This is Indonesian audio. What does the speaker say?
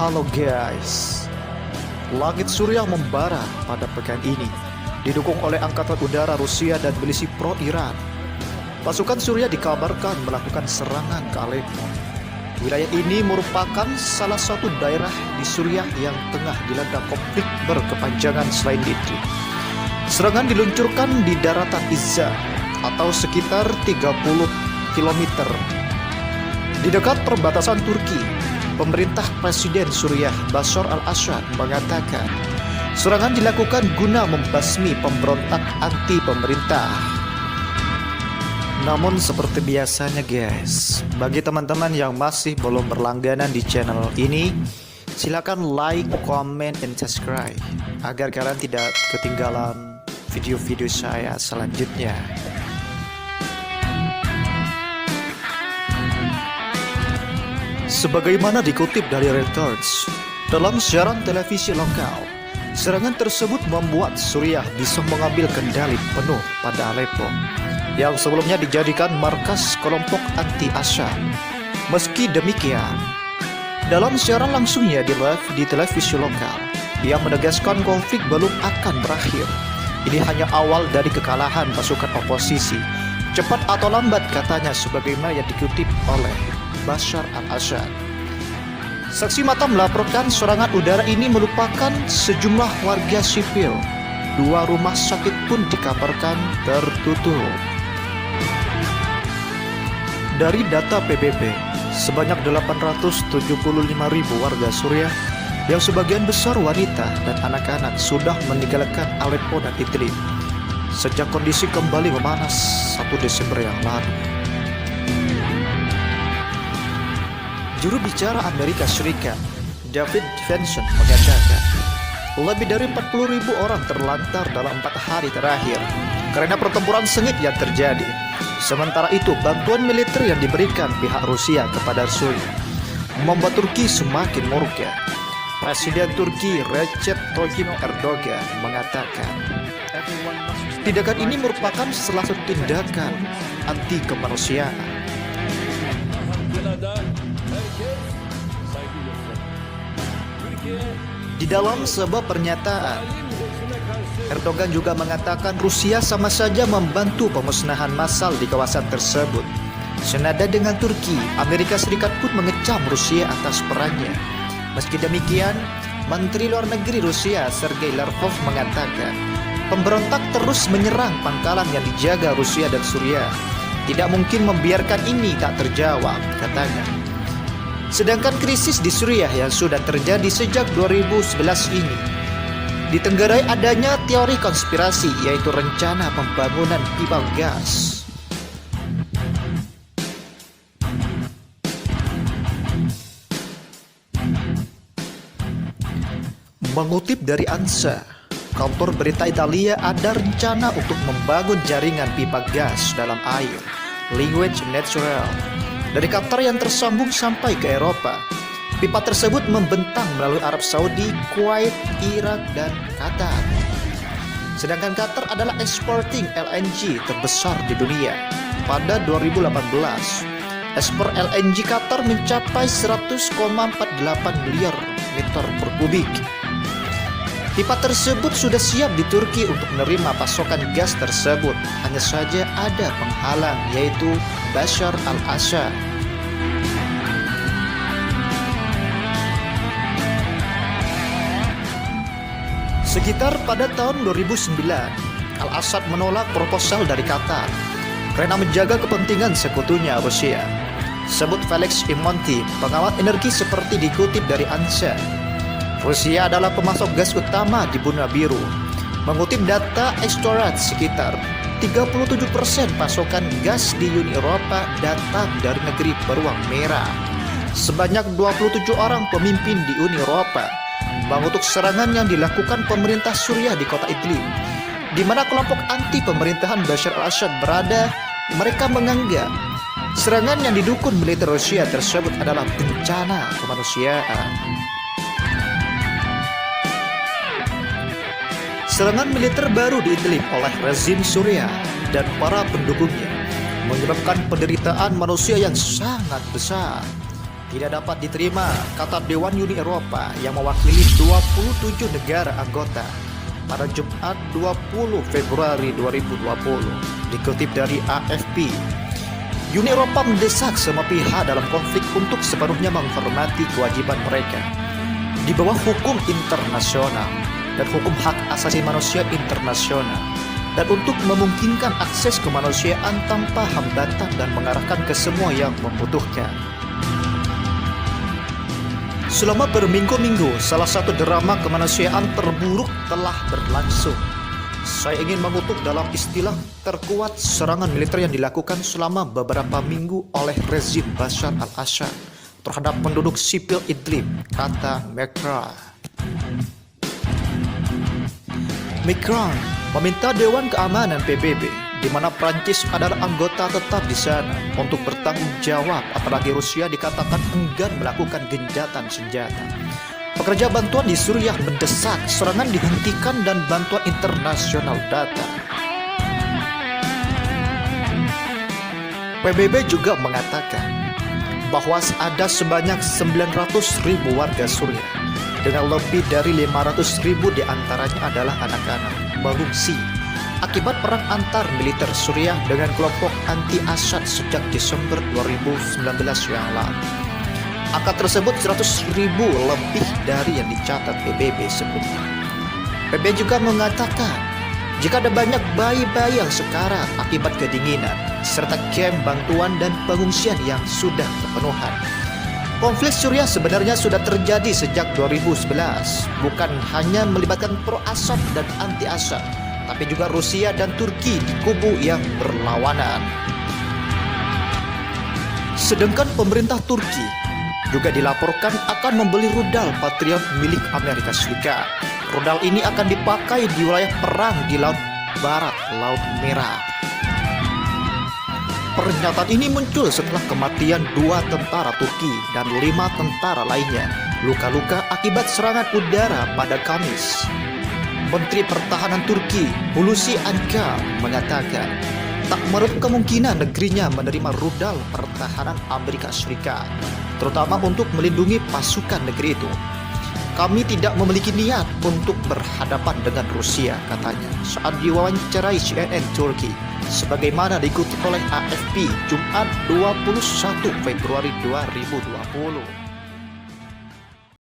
Halo guys, langit Suriah membara pada pekan ini, didukung oleh Angkatan Udara Rusia dan milisi pro-Iran. Pasukan Suriah dikabarkan melakukan serangan ke Aleppo. Wilayah ini merupakan salah satu daerah di Suriah yang tengah dilanda konflik berkepanjangan selain itu. Serangan diluncurkan di daratan Izza atau sekitar 30 km di dekat perbatasan Turki. Pemerintah Presiden Suriah Bashar al-Assad mengatakan serangan dilakukan guna membasmi pemberontak anti pemerintah. Namun seperti biasanya guys, bagi teman-teman yang masih belum berlangganan di channel ini, silakan like, comment, dan subscribe agar kalian tidak ketinggalan video-video saya selanjutnya. Sebagaimana dikutip dari Reuters, dalam siaran televisi lokal, serangan tersebut membuat Suriah bisa mengambil kendali penuh pada Aleppo, yang sebelumnya dijadikan markas kelompok anti-Assad. Meski demikian, dalam siaran langsungnya di televisi lokal, ia menegaskan konflik belum akan berakhir. Ini hanya awal dari kekalahan pasukan oposisi. Cepat atau lambat, katanya, sebagaimana yang dikutip oleh Bashar al-Assad. Saksi mata melaporkan serangan udara ini melupakan sejumlah warga sipil. 2 rumah sakit pun dikabarkan tertutup. Dari data PBB, sebanyak 875.000 warga Suriah, yang sebagian besar wanita dan anak-anak, sudah meninggalkan Aleppo dan Idlib sejak kondisi kembali memanas 1 Desember yang lalu. Juru bicara Amerika Serikat, David Vinson, mengatakan lebih dari 40.000 orang terlantar dalam 4 hari terakhir karena pertempuran sengit yang terjadi. Sementara itu, bantuan militer yang diberikan pihak Rusia kepada Suriah membuat Turki semakin murka. Presiden Turki Recep Tayyip Erdogan mengatakan tindakan ini merupakan salah satu tindakan anti kemanusiaan. Di dalam sebuah pernyataan, Erdogan juga mengatakan Rusia sama saja membantu pemusnahan massal di kawasan tersebut. Senada dengan Turki, Amerika Serikat pun mengecam Rusia atas perannya. Meski demikian, Menteri Luar Negeri Rusia Sergei Lavrov mengatakan pemberontak terus menyerang pangkalan yang dijaga Rusia dan Suriah. Tidak mungkin membiarkan ini tak terjawab, katanya. Sedangkan krisis di Suriah yang sudah terjadi sejak 2011 ini ditenggarai adanya teori konspirasi, yaitu rencana pembangunan pipa gas. Mengutip dari ANSA, kantor berita Italia, ada rencana untuk membangun jaringan pipa gas dalam air, liquid natural, dari Qatar yang tersambung sampai ke Eropa. Pipa tersebut membentang melalui Arab Saudi, Kuwait, Irak, dan Qatar. Sedangkan Qatar adalah eksporting LNG terbesar di dunia. Pada 2018, ekspor LNG Qatar mencapai 100,48 miliar meter per kubik. Pipa tersebut sudah siap di Turki untuk menerima pasokan gas tersebut. Hanya saja ada penghalang, yaitu Bashar al-Assad. Sekitar pada tahun 2009, al-Assad menolak proposal dari Qatar karena menjaga kepentingan sekutunya Rusia. Sebut Felix Imonti, pengawat energi, seperti dikutip dari ANSA. Rusia adalah pemasok gas utama di benua biru. Mengutip data Extorad, sekitar 37% pasokan gas di Uni Eropa datang dari negeri beruang merah. Sebanyak 27 orang pemimpin di Uni Eropa mengutuk serangan yang dilakukan pemerintah Suriah di kota Idlib, di mana kelompok anti pemerintahan Bashar al-Assad berada. Mereka menganggap serangan yang didukung militer Rusia tersebut adalah bencana kemanusiaan. Serangan militer baru di Idlib oleh rezim Suriah dan para pendukungnya menyebabkan penderitaan manusia yang sangat besar. Tidak dapat diterima, kata Dewan Uni Eropa yang mewakili 27 negara anggota pada Jumat 20 Februari 2020. Dikutip dari AFP, Uni Eropa mendesak semua pihak dalam konflik untuk sepenuhnya menghormati kewajiban mereka di bawah hukum internasional dan hukum hak asasi manusia internasional, dan untuk memungkinkan akses kemanusiaan tanpa hambatan dan mengarahkan ke semua yang membutuhkan. Selama berminggu-minggu, salah satu drama kemanusiaan terburuk telah berlangsung. Saya ingin mengutuk dalam istilah terkuat serangan militer yang dilakukan selama beberapa minggu oleh rezim Bashar al-Assad terhadap penduduk sipil Idlib, kata Macron. Macron meminta Dewan Keamanan PBB, di mana Prancis adalah anggota tetap di sana, untuk bertanggung jawab apalagi Rusia dikatakan enggan melakukan gencatan senjata. Pekerja bantuan di Suriah mendesak serangan dihentikan dan bantuan internasional datang. PBB juga mengatakan bahwa ada sebanyak 900.000 warga Suriah, dengan lebih dari 500.000 diantaranya adalah anak-anak, mengungsi akibat perang antar militer Suriah dengan kelompok anti-Assad sejak Desember 2019 yang lalu. Angka tersebut 100.000 lebih dari yang dicatat PBB sebelumnya. PBB juga mengatakan jika ada banyak bayi-bayi yang sekarat akibat kedinginan, serta kamp bantuan dan pengungsian yang sudah kepenuhan. Konflik Suriah sebenarnya sudah terjadi sejak 2011, bukan hanya melibatkan pro-Assad dan anti-Assad, tapi juga Rusia dan Turki di kubu yang berlawanan. Sedangkan pemerintah Turki juga dilaporkan akan membeli rudal Patriot milik Amerika Serikat. Rudal ini akan dipakai di wilayah perang di Laut Barat, Laut Merah. Pernyataan ini muncul setelah kematian 2 tentara Turki dan 5 tentara lainnya luka-luka akibat serangan udara pada Kamis. Menteri Pertahanan Turki, Hulusi Akar, mengatakan tak menutup kemungkinan negerinya menerima rudal pertahanan Amerika Serikat, terutama untuk melindungi pasukan negeri itu. Kami tidak memiliki niat untuk berhadapan dengan Rusia, katanya saat diwawancarai CNN Turki, sebagaimana dikutip oleh AFP Jumat 21 Februari 2020.